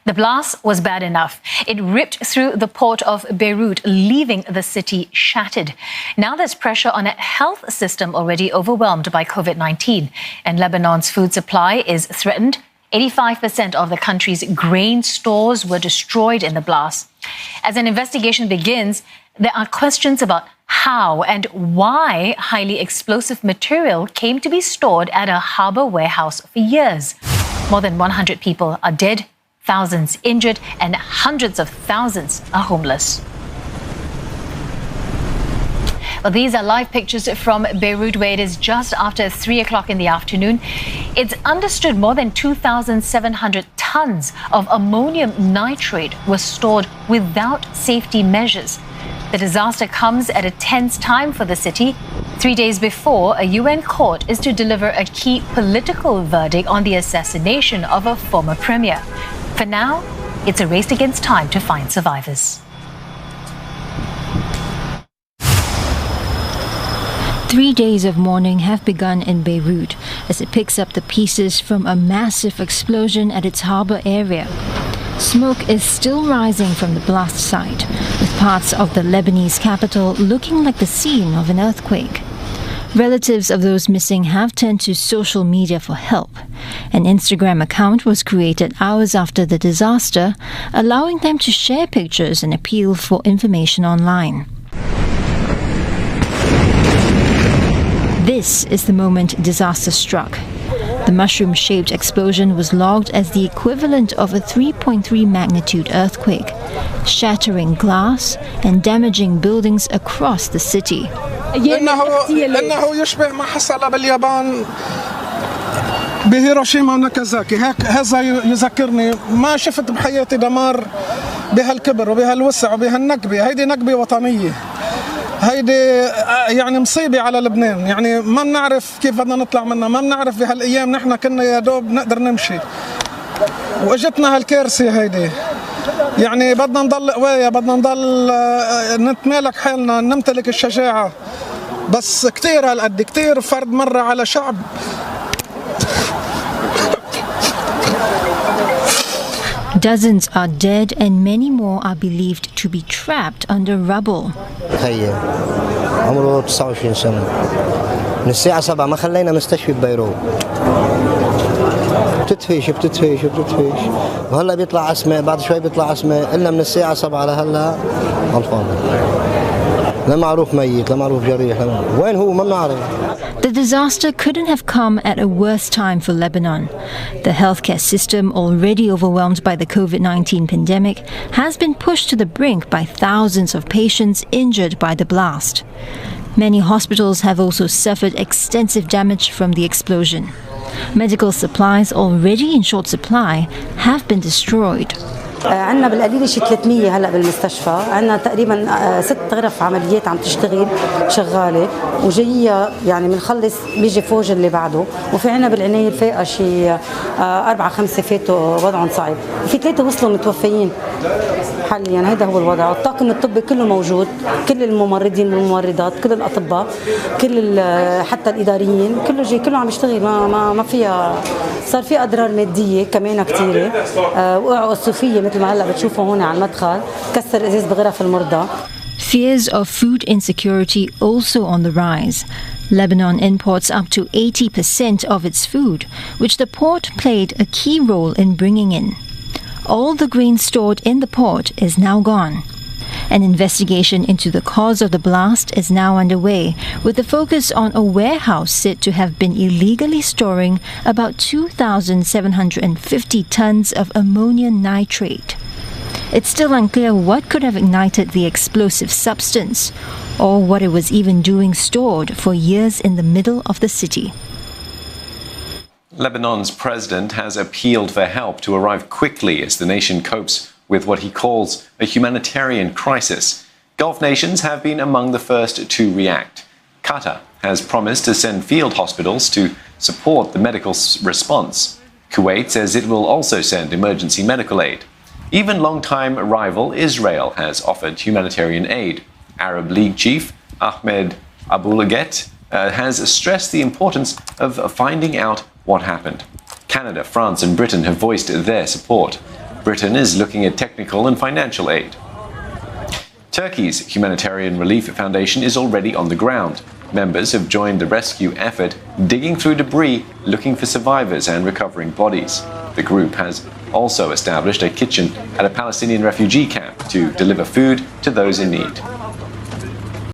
The blast was bad enough. It ripped through the port of Beirut, leaving the city shattered. Now there's pressure on a health system already overwhelmed by COVID-19, and Lebanon's food supply is threatened. 85% of the country's grain stores were destroyed in the blast. As an investigation begins, there are questions about how and why highly explosive material came to be stored at a harbour warehouse for years. More than 100 people are dead, thousands injured, and hundreds of thousands are homeless. Well, these are live pictures from Beirut, where it is just after 3 o'clock in the afternoon. It's understood more than 2,700 tons of ammonium nitrate were stored without safety measures. The disaster comes at a tense time for the city. 3 days before, a UN court is to deliver a key political verdict on the assassination of a former premier. For now, it's a race against time to find survivors. 3 days of mourning have begun in Beirut as it picks up the pieces from a massive explosion at its harbour area. Smoke is still rising from the blast site, with parts of the Lebanese capital looking like the scene of an earthquake. Relatives of those missing have turned to social media for help. An Instagram account was created hours after the disaster, allowing them to share pictures and appeal for information online. This is the moment disaster struck. The mushroom-shaped explosion was logged as the equivalent of a 3.3 magnitude earthquake, shattering glass and damaging buildings across the city. إنه يشبه ما حصل باليابان بهيروشيما وناكازاكي. هذا يذكرني ما شفت بحياتي دمار بهالكبر وبهالوسع وبهالنكبة. هيدي نكبة وطنية. هيدي يعني مصيبة على لبنان. يعني ما بنعرف كيف بدنا نطلع منها. ما بنعرف بهالأيام نحن كنا يا دوب نقدر نمشي. واجتنا هالكارثة هيدي. يعني بدنا نضل قوايا، بدنا نضل نتمالك حالنا، نمتلك الشجاعة. بس كتير هالقد كتير فرد مرة على شعب. Dozens are dead and many more are believed to be trapped under rubble. تخيل عمره 29 سنة من الساعة 7 ما خلينا مستشفى ببيروت. بتتفيش وهلا بيطلع اسماء، بعد شوي بيطلع اسماء، الا من الساعة 7 لهلا غلطان. لا معروف ميت، لا معروف جريح، وين هو ما بنعرف. The disaster couldn't have come at a worse time for Lebanon. The healthcare system, already overwhelmed by the COVID-19 pandemic, has been pushed to the brink by thousands of patients injured by the blast. Many hospitals have also suffered extensive damage from the explosion. Medical supplies, already in short supply, have been destroyed. عندنا بالقليل شي 300 هلا بالمستشفى، عندنا تقريبا 6 غرف عمليات عم تشتغل شغاله وجايه، يعني بنخلص بيجي فوج اللي بعده، وفي عندنا بالعنايه الفائقه شي 4-5 فاتوا وضعهم صعب، وفي 3 وصلوا متوفيين حاليا. يعني هذا هو الوضع. الطاقم الطبي كله موجود، كل الممرضين والممرضات، كل الاطباء، كل حتى الاداريين، كله جاي، كله عم يشتغل. ما فيها، صار في اضرار ماديه كمان كثيره. وقعوا الصوفيه مثل ما هلا بتشوفوا هون على المدخل، كسر ازاز بغرف المرضى. Fears of food insecurity also on the rise. Lebanon imports up to 80% of its food, which the port played a key role in bringing in. All the grain stored in the port is now gone. An investigation into the cause of the blast is now underway, with the focus on a warehouse said to have been illegally storing about 2,750 tons of ammonium nitrate. It's still unclear what could have ignited the explosive substance, or what it was even doing stored for years in the middle of the city. Lebanon's president has appealed for help to arrive quickly as the nation copes with what he calls a humanitarian crisis. Gulf nations have been among the first to react. Qatar has promised to send field hospitals to support the medical response. Kuwait says it will also send emergency medical aid. Even longtime rival Israel has offered humanitarian aid. Arab League chief Ahmed Abulaget has stressed the importance of finding out what happened. Canada, France and Britain have voiced their support. Britain is looking at technical and financial aid. Turkey's Humanitarian Relief Foundation is already on the ground. Members have joined the rescue effort, digging through debris, looking for survivors and recovering bodies. The group has also established a kitchen at a Palestinian refugee camp to deliver food to those in need.